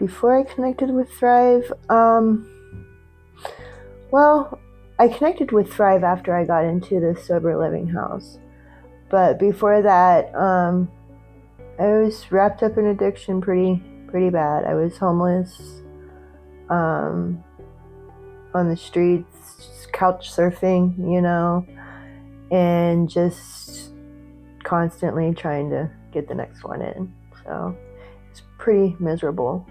before I connected with Thrive, well, I connected with Thrive after I got into the sober living house. But before that, I was wrapped up in addiction pretty bad. I was homeless, on the streets, couch surfing, and just constantly trying to get the next one in. So it's pretty miserable.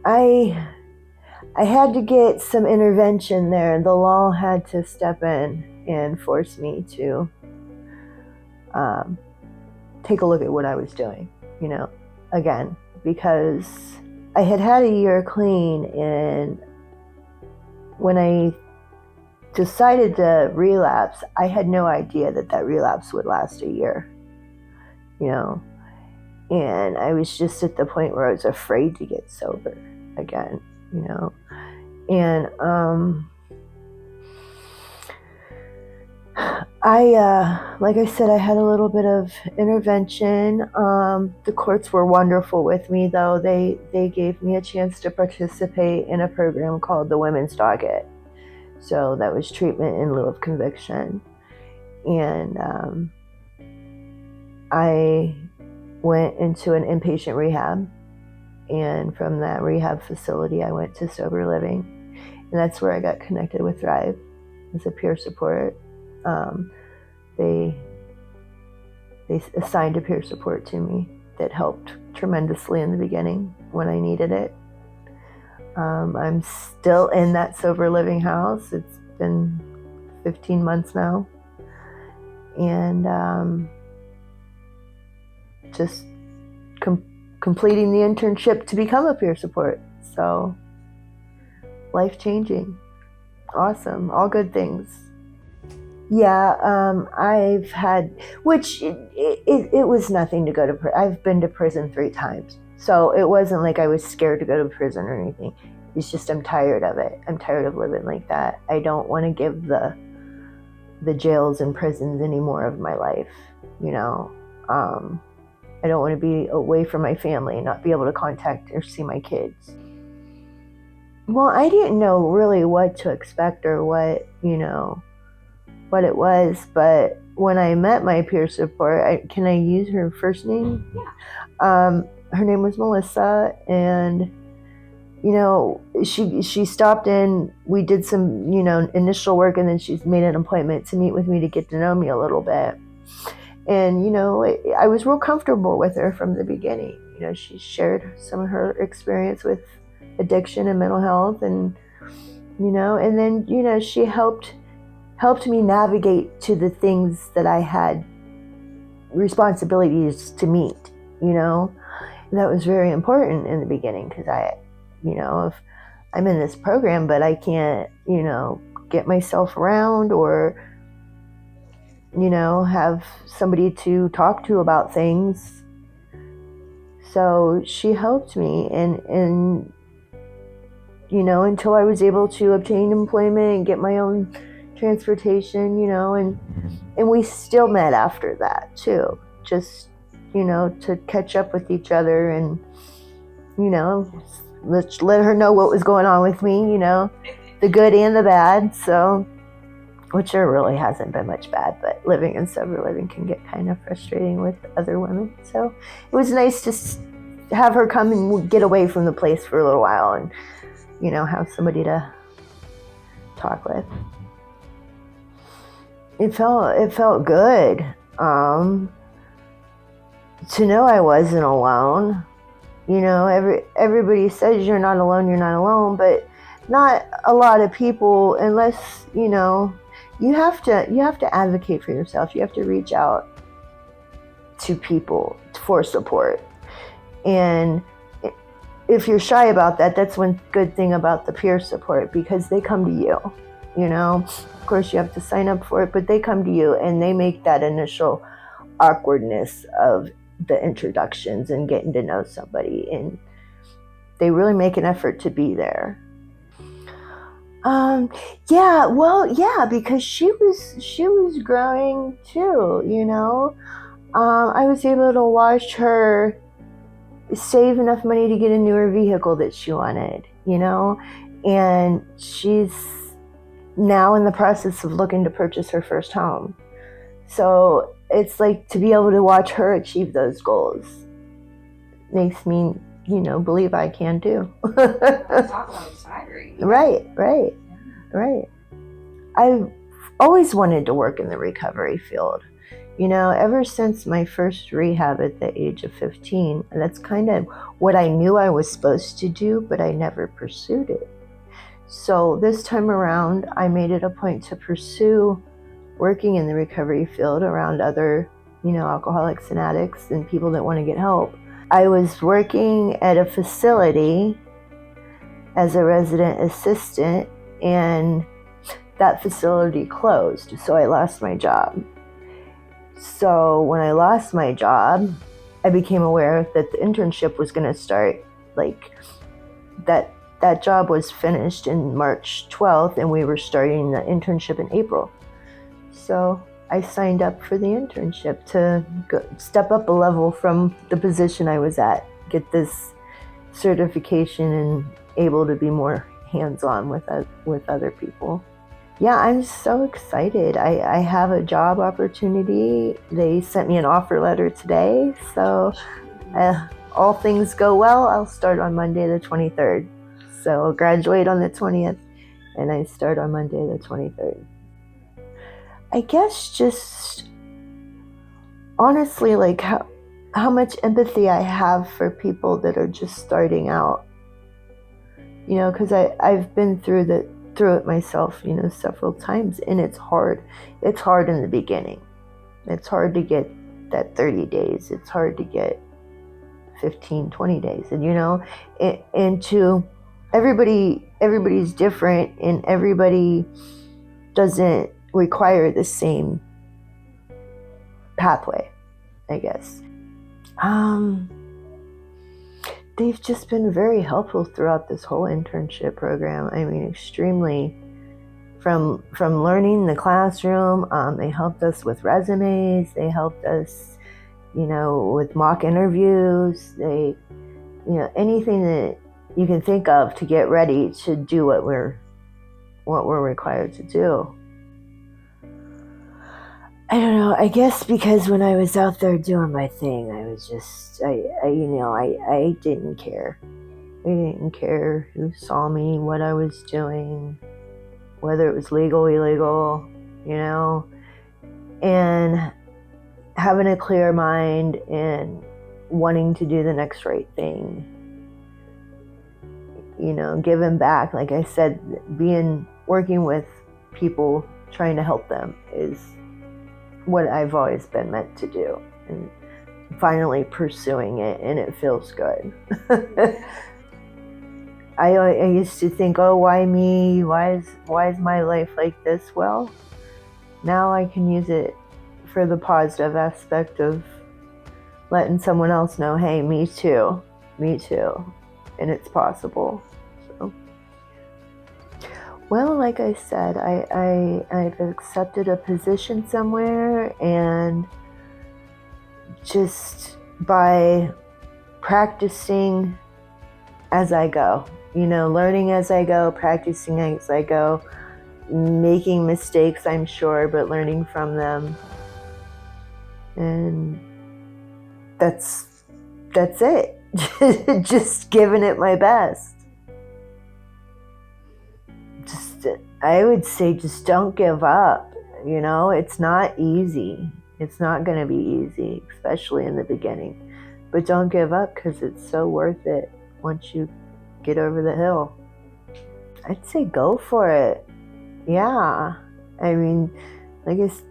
I had to get some intervention there. The law had to step in and force me to take a look at what I was doing, again, because I had a year clean, and when I decided to relapse, I had no idea that relapse would last a year, and I was just at the point where I was afraid to get sober again, and like I said, I had a little bit of intervention. The courts were wonderful with me, though. They gave me a chance to participate in a program called the Women's Docket. So that was treatment in lieu of conviction. And I went into an inpatient rehab. And from that rehab facility, I went to sober living. And that's where I got connected with Thrive as a peer support. They assigned a peer support to me that helped tremendously in the beginning when I needed it. I'm still in that sober living house. It's been 15 months now. And just completing the internship to become a peer support. So life-changing. Awesome. All good things. Yeah, I've had, which it was nothing to go to prison. I've been to prison 3 times. So it wasn't like I was scared to go to prison or anything. It's just I'm tired of it. I'm tired of living like that. I don't want to give the jails and prisons any more of my life, I don't want to be away from my family and not be able to contact or see my kids. Well, I didn't know really what to expect or what it was, but when I met my peer support, can I use her first name? Yeah. Her name was Melissa, and she stopped in. We did some initial work, and then she's made an appointment to meet with me to get to know me a little bit. And I was real comfortable with her from the beginning. She shared some of her experience with addiction and mental health, and and then she helped me navigate to the things that I had responsibilities to meet, and that was very important in the beginning, because if I'm in this program but I can't, get myself around or, have somebody to talk to about things. So she helped me and until I was able to obtain employment and get my own transportation, and we still met after that too, just to catch up with each other and let's let her know what was going on with me, the good and the bad. So, which there really hasn't been much bad, but living in sober living can get kind of frustrating with other women. So it was nice to have her come and get away from the place for a little while and have somebody to talk with. It felt good to know I wasn't alone. Everybody says you're not alone, but not a lot of people, unless you have to advocate for yourself. You have to reach out to people for support, and if you're shy about that, that's one good thing about the peer support, because they come to you. Of course you have to sign up for it, but they come to you and they make that initial awkwardness of the introductions and getting to know somebody, and they really make an effort to be there. Because she was growing too, I was able to watch her save enough money to get a newer vehicle that she wanted, and she's now in the process of looking to purchase her first home. So it's like to be able to watch her achieve those goals makes me, believe I can too. Talk about inspiring. Right. I've always wanted to work in the recovery field. Ever since my first rehab at the age of 15, that's kind of what I knew I was supposed to do, but I never pursued it. So this time around, I made it a point to pursue working in the recovery field around other, alcoholics and addicts and people that want to get help. I was working at a facility as a resident assistant, and that facility closed, so I lost my job. So when I lost my job, I became aware that the internship was going to start, that job was finished in March 12th, and we were starting the internship in April. So I signed up for the internship to step up a level from the position I was at, get this certification and able to be more hands-on with other people. Yeah, I'm so excited. I have a job opportunity. They sent me an offer letter today, so all things go well, I'll start on Monday the 23rd. So I'll graduate on the 20th, and I start on Monday the 23rd. I guess just honestly, how much empathy I have for people that are just starting out. Because I've been through it myself, several times, and it's hard. It's hard in the beginning. It's hard to get that 30 days. It's hard to get 15, 20 days. And, and to everybody's different, and everybody doesn't require the same pathway, I guess. They've just been very helpful throughout this whole internship program. I mean, extremely. From learning the classroom, they helped us with resumes. They helped us, with mock interviews. They, anything that you can think of to get ready to do what we're required to do. I don't know, I guess because when I was out there doing my thing, I was just, I didn't care. I didn't care who saw me, what I was doing, whether it was legal, illegal, and having a clear mind and wanting to do the next right thing. Giving back, like I said, working with people, trying to help them is what I've always been meant to do, and finally pursuing it, and it feels good. I used to think, oh, why me? Why is my life like this? Well, now I can use it for the positive aspect of letting someone else know, hey, me too, and it's possible. So, well, like I said, I've accepted a position somewhere, and just by practicing as I go, learning as I go, practicing as I go, making mistakes, I'm sure, but learning from them. And that's it. Just giving it my best. I would say just don't give up. It's not easy. It's not going to be easy, especially in the beginning. But don't give up, because it's so worth it once you get over the hill. I'd say go for it. Yeah. I mean,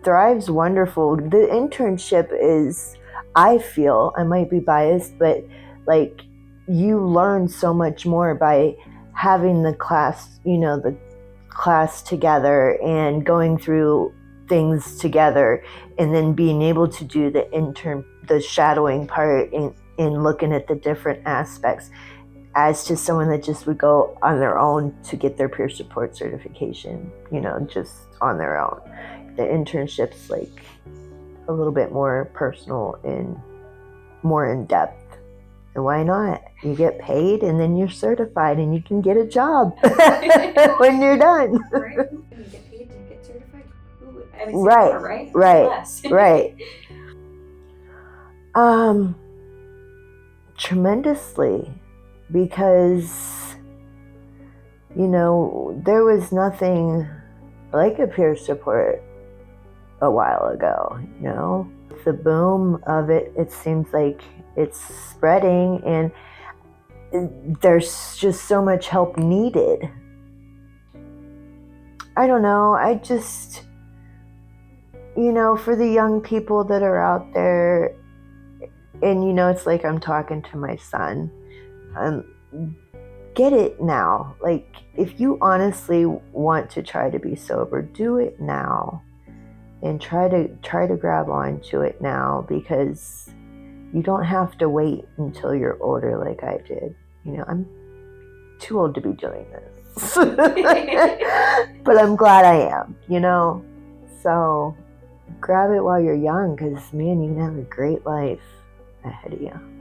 Thrive's wonderful. The internship is, I feel, I might be biased, but you learn so much more by having the class, the class together and going through things together, and then being able to do the shadowing part and looking at the different aspects, as to someone that just would go on their own to get their peer support certification, just on their own. The internship's a little bit more personal and more in depth, Why not? You get paid and then you're certified and you can get a job when you're done. Right? You get paid to get certified. I mean, Right, more, right? right, Less. right. Tremendously, because, there was nothing like a peer support a while ago, The boom of it, it seems like it's spreading, and there's just so much help needed. I don't know, I just, for the young people that are out there, and it's like I'm talking to my son, get it now. Like, if you honestly want to try to be sober, do it now, and try to grab onto it now, because you don't have to wait until you're older like I did. I'm too old to be doing this. But I'm glad I am, So grab it while you're young, because, man, you can have a great life ahead of you.